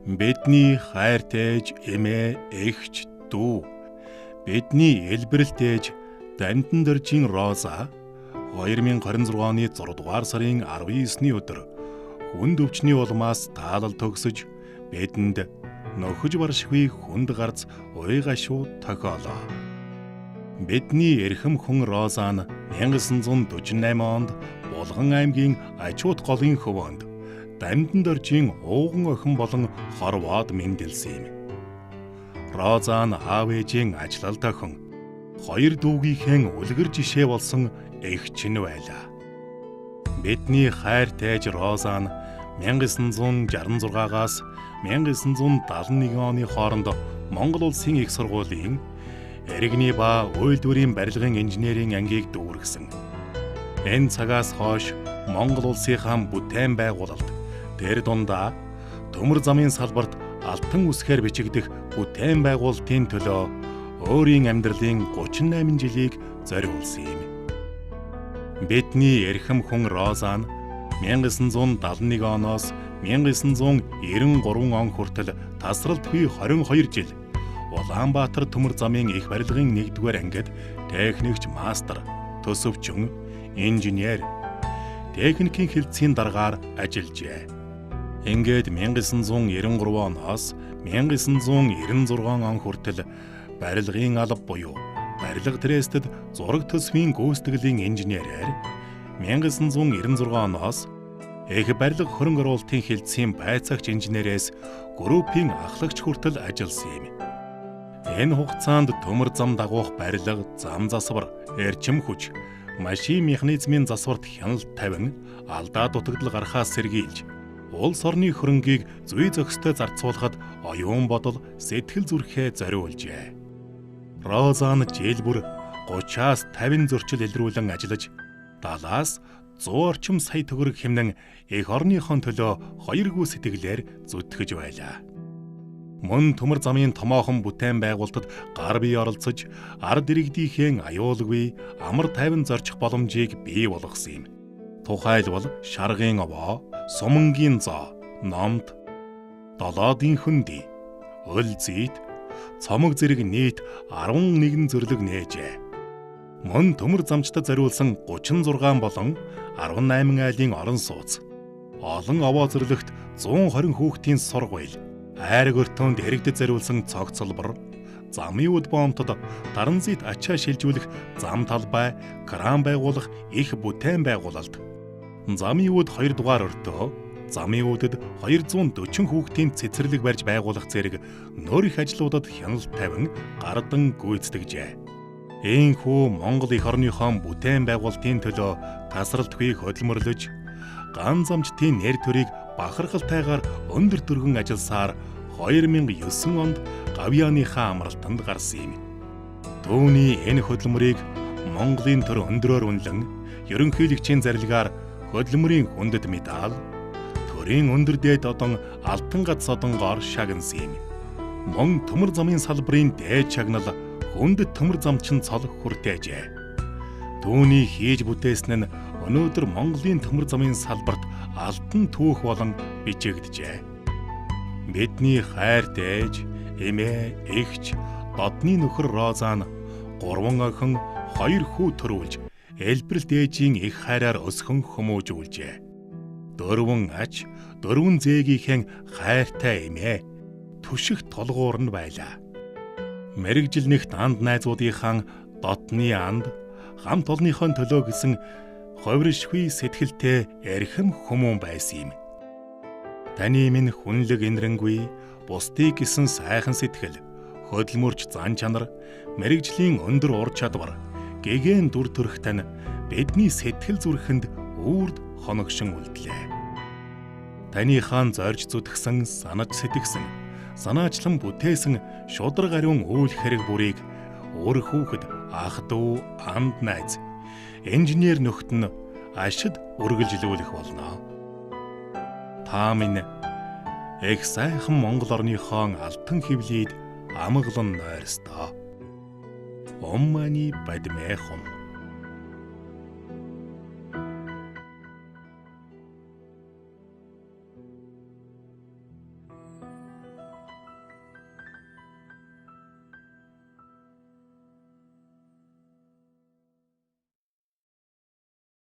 Бидний хайртайж эмээ эгч дүү. Бидний элбэрэлтээж Дамдан дөржийн Роза 2026 оны 6 дугаар сарын 19-ний өдөр хүнд өвчний улмаас таалал төгсөж бидэнд нөхөж баршгүй хүнд гарц уйгашуу тохиолоо. Бидний эрхэм хүн Роза нь 1948 онд Булган аймгийн Ачуут голын хөвөөнд Дамдан дөржийн ууган охин болон хорвоод мэндэлсэн юм. Роза нь аав ээжийн ажлалт охин, хоёр дүүгийнхээ үлгэр жишээ болсон эгч нь байлаа. Бидний хайртайж Роза нь 1966-аас 1971 оны хооронд Монгол улсын их сургуулийн Эргэний ба үйлдвэрийн барилгын инженерийн ангийг дүүргэсэн. Энэ цагаас хойш Монгол улсынхаа бүтээн байгуулалт тэр дундаа төмөр замын салбарт алтан үсгээр бичигдэх бүтээн байгуулалтын төлөө өөрийн амьдралын 38 жилийг зориулсан юм. Бидний эрхэм хүн Роза нь 1971 оноос 1993 он хүртэл тасралтгүй 22 жил Улаанбаатар төмөр замын их барилгын 1-р ангид техникч мастер, төсөвчин, инженер, техникийн хэлтсийн даргаар ажиллажээ. Ингээд 1993 оноос 1996 он хүртэл барилгын алба буюу барилга трестэд зураг төсвийн гүйцэтгэлийн инженерээр 1996 оноос их барилга хөрөнгө оруулалтын хэлтсийн байцаагч инженерээс группийн ахлагч хүртэл ажилласан юм. Энэ хугацаанд төмөр зам дагуух барилга, зам засвар, эрчим хүч, машин механизмын засварт хяналт тавин, алдаа дутагдал гарахаас сэргийлж улс орны хөрөнгийг зүй зохистой зарцуулахад оюун бодол, сэтгэл зүрхээ зориулжээ. Роза нь жил бүр 30-аас 50 зөрчил илрүүлэн ажиллаж 70-аас 100 орчим сая төгрөг хэмнэн эх орныхон төлөө хоёргүй сэтгэлээр зүтгэж байлаа. Мөн төмөр замын томоохон бүтээн байгуулалтад гар бие оролцож, ард иргэдийнхээ аюулгүй амар тайван зорчих боломжийг бий болгосон юм. Тухайлбал Шаргын овоо, Сумангийн зоо, Номд, Долоодын хөндөй, Өл зийд, Цомог зэрэг нийт 11 зөвлөг нээжээ. Мөн төмөр замчдад зориулсан 36 болон 18 айлын орон сууц, олон овоо зөвлөгт 120 хүүхдийн сургууль, айраг өртөөнд иргэдэд зориулсан цогцлбор, замын үд боомтод даран зүйд ачаа шилжүүлэх зам талбай, кран байгуулах их бүтээн байгуулалт, замын үд 2 дугаар өртөө, замын үдэд 240 хүүхдийн цэцэрлэг барьж байгуулах зэрэг нөр их ажлуудад хяналт тавин гардан гүйцэтгэжээ. Ийхүү Монгол их орныхон бүтээн байгуулалтын төлөө тасралтгүй хөдөлмөрлөж, ган замчдын нэр төрийг бахархалтайгаар өндөр дүргэн ажилласаар 2009 онд Гавьяаныхаа амралтанд гарсан юм. Түүний энэ хөдөлмөрийг Монголын төр өндрөөр үнэлэн, ерөнхийлөгчийн зарилгаар хөдөлмөрийн хүндэт медаль, төрийн өндөр дээд одон алтан гац одонгоор шагнасан юм. Мөн төмөр замын салбарын дээд шагнал хүндэт төмөр замчин цол хүртээжээ. Түүний хийж бүтээсэн нь өнөөдөр Монголын төмөр замын салбарт алтан түүх болон бичигдэжээ. Бидний хайртайж, эмээ, эгч, додны нөхөр Роза нь 3 охин, 2 хүү төрүүлж, элбэрэлт ээжийн их хайраар өсгөн хүмүүжүүлжээ. 4 ач, 4 зээгийнхээ хайртай эмээ, түших толгуур нь байлаа. Мэргэжил нэгт анд найзуудынхаа дотны анд, хамт олонныхон төлөө гэсэн ховришгүй сэтгэлтэй эрхэм хүмүүн байсан юм. Таны минь хүнлэг инрэнгүй, бусдыг гэсэн сайхан сэтгэл, хөдөлмөрч зан чанар, мэргэжлийн өндөр ур чадвар, гэгээн дүр төрх тань бидний сэтгэл зүрхэнд үрд хоногшин үлдлээ. Таныхаа зорж зүтгсэн, санаж сэтгсэн, санаачлан бүтээсэн шудраг ариун үйл хэрэг бүрийг өөр хүүхэд, ах дүү, анд найз, инженер нөхд нь ашид үргэлжлүүлэх болно. Та минь их сайхан Монгол орныхон алтан хөвлөд амгалан нойрстоо. Оммани бадмэхон.